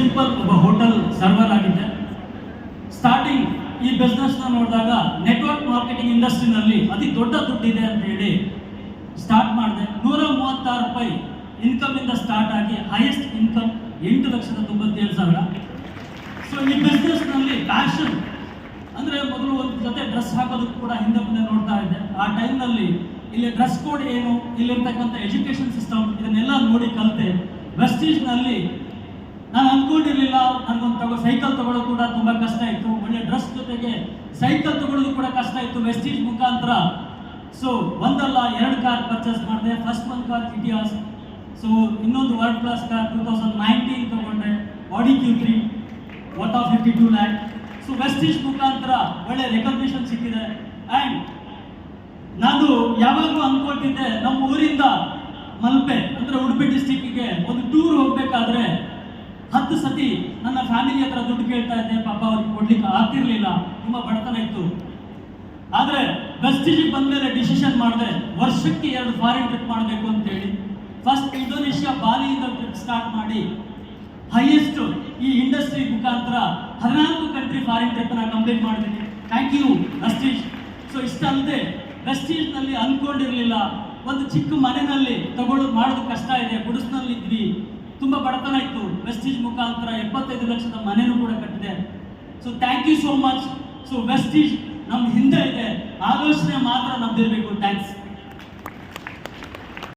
Simple ಒಬ್ಬ hotel server ಆಗಿದ್ದೆ. Starting ಈ ಬಿಸ್ನೆಸ್ನ ನೋಡಿದಾಗ ನೆಟ್ವರ್ಕ್ ಮಾರ್ಕೆಟಿಂಗ್ ಇಂಡಸ್ಟ್ರಿನಲ್ಲಿ ಅತಿ ದೊಡ್ಡ ದುಡ್ಡಿದೆ ಅಂತ ಹೇಳಿ ಸ್ಟಾರ್ಟ್ ಮಾಡಿದೆ. 136 ರೂಪಾಯಿ ಇನ್ಕಮ್ ಇಂದ ಸ್ಟಾರ್ಟ್ ಆಗಿ ಹೈಯೆಸ್ಟ್ ಇನ್ಕಮ್ 8,97,000. ಸೊ ಈ ಬಿಸ್ನೆಸ್ನಲ್ಲಿ ಪ್ಯಾಷನ್ ಅಂದರೆ ಮೊದಲು ಒಂದು ಜೊತೆ ಡ್ರೆಸ್ ಹಾಕೋದಕ್ಕೆ ಕೂಡ ಹಿಂದೆ ಮುಂದೆ ನೋಡ್ತಾ ಇದ್ದೆ. ಆ ಟೈಮ್ನಲ್ಲಿ ಇಲ್ಲಿ ಡ್ರೆಸ್ ಕೋಡ್ ಏನು, ಇಲ್ಲಿರ್ತಕ್ಕಂಥ ಎಜುಕೇಷನ್ ಸಿಸ್ಟಮ್ ಇದನ್ನೆಲ್ಲ ನೋಡಿ ಕಲಿತೆ. ವೆಸ್ಟೀಜ್ನಲ್ಲಿ ನಾನು ಅಂದ್ಕೊಂಡಿರಲಿಲ್ಲ ನನಗೊಂದು ಸೈಕಲ್ ತಗೊಳ್ಳೋದು ಕೂಡ ತುಂಬ ಕಷ್ಟ ಇತ್ತು. ಒಳ್ಳೆ ಡ್ರೆಸ್ ಜೊತೆಗೆ ಸೈಕಲ್ ತಗೊಳ್ಳೋದು ಕೂಡ ಕಷ್ಟ ಇತ್ತು. ವೆಸ್ಟೀಜ್ ಮುಖಾಂತರ ಸೊ ಒಂದಲ್ಲ 2 ಕಾರ್ ಪರ್ಚೇಸ್ ಮಾಡಿದೆ. ಫಸ್ಟ್ ಒಂದು ಕಾರ್ ಇಟಿಯಾಸ್, ಸೊ ಇನ್ನೊಂದು ವರ್ಲ್ಡ್ ಕ್ಲಾಸ್ ಕಾರ್ 2019 ತಗೊಂಡೆ, ಆಡಿ Q3 worth of 52 lakh. So Vestige ಮುಖಾಂತರ ಒಳ್ಳೆ ರೆಕಗ್ನಿಷನ್ ಸಿಕ್ಕಿದೆ. ಆ್ಯಂಡ್ ನಾನು ಯಾವಾಗಲೂ ಅಂದ್ಕೊಳ್ತಿದ್ದೆ ನಮ್ಮ ಊರಿಂದ ಮಲ್ಪೆ ಅಂದರೆ ಉಡುಪಿ ಡಿಸ್ಟಿಕ್ಕಿಗೆ ಒಂದು ಟೂರ್ ಹೋಗಬೇಕಾದ್ರೆ 10 ಸತಿ ನನ್ನ ಫ್ಯಾಮಿಲಿ ಹತ್ರ ದುಡ್ಡು ಕೇಳ್ತಾ ಇದ್ದೆ. ಪಾಪ ಅವ್ರಿಗೆ ಕೊಡ್ಲಿಕ್ಕೆ ಆಗ್ತಿರ್ಲಿಲ್ಲ, ತುಂಬ ಬಡತನ ಇತ್ತು. ಆದರೆ ವೆಸ್ಟೀಜಿಗೆ ಬಂದಮೇಲೆ ಡಿಸಿಷನ್ ಮಾಡಿದೆ, ವರ್ಷಕ್ಕೆ 2 ಫಾರಿನ್ ಟ್ರಿಪ್ ಮಾಡಬೇಕು ಅಂತೇಳಿ. ಫಸ್ಟ್ ಇಂಡೋನೇಷ್ಯಾ ಬಾಲಿಯಿಂದ ಟ್ರಿಪ್ ಸ್ಟಾರ್ಟ್ ಮಾಡಿ ಹೈಯೆಸ್ಟ್ ಈ ಇಂಡಸ್ಟ್ರಿ ಮುಖಾಂತರ 14 ಕಂಟ್ರಿ ಫಾರಿನ್ ಟ್ರಿಪ್ನ ಕಂಪ್ಲೀಟ್ ಮಾಡಿದ್ದೀನಿ. Thank you Vestige. ಸೊ ಇಷ್ಟಲ್ಲದೆ ವೆಸ್ಟೀಜ್ನಲ್ಲಿ ಅಂದ್ಕೊಂಡಿರಲಿಲ್ಲ ಒಂದು ಚಿಕ್ಕ ಮನೆಯಲ್ಲಿ ಮಾಡೋದು ಕಷ್ಟ ಇದೆ. ಗುಡಿಸ್ನಲ್ಲಿ ಇದ್ವಿ, ತುಂಬ ಬಡತನ ಇತ್ತು. ವೆಸ್ಟೀಜ್ ಮುಖಾಂತರ 75 ಲಕ್ಷದ ಮನೆಯೂ ಕೂಡ ಕಟ್ಟಿದೆ. So thank you so much. So Vestige ನಮ್ಮ ಹಿಂದೆ ಇದೆ, ಆಲೋಚನೆ ಮಾತ್ರ ನಮ್ದಿರಬೇಕು. ಥ್ಯಾಂಕ್ಸ್.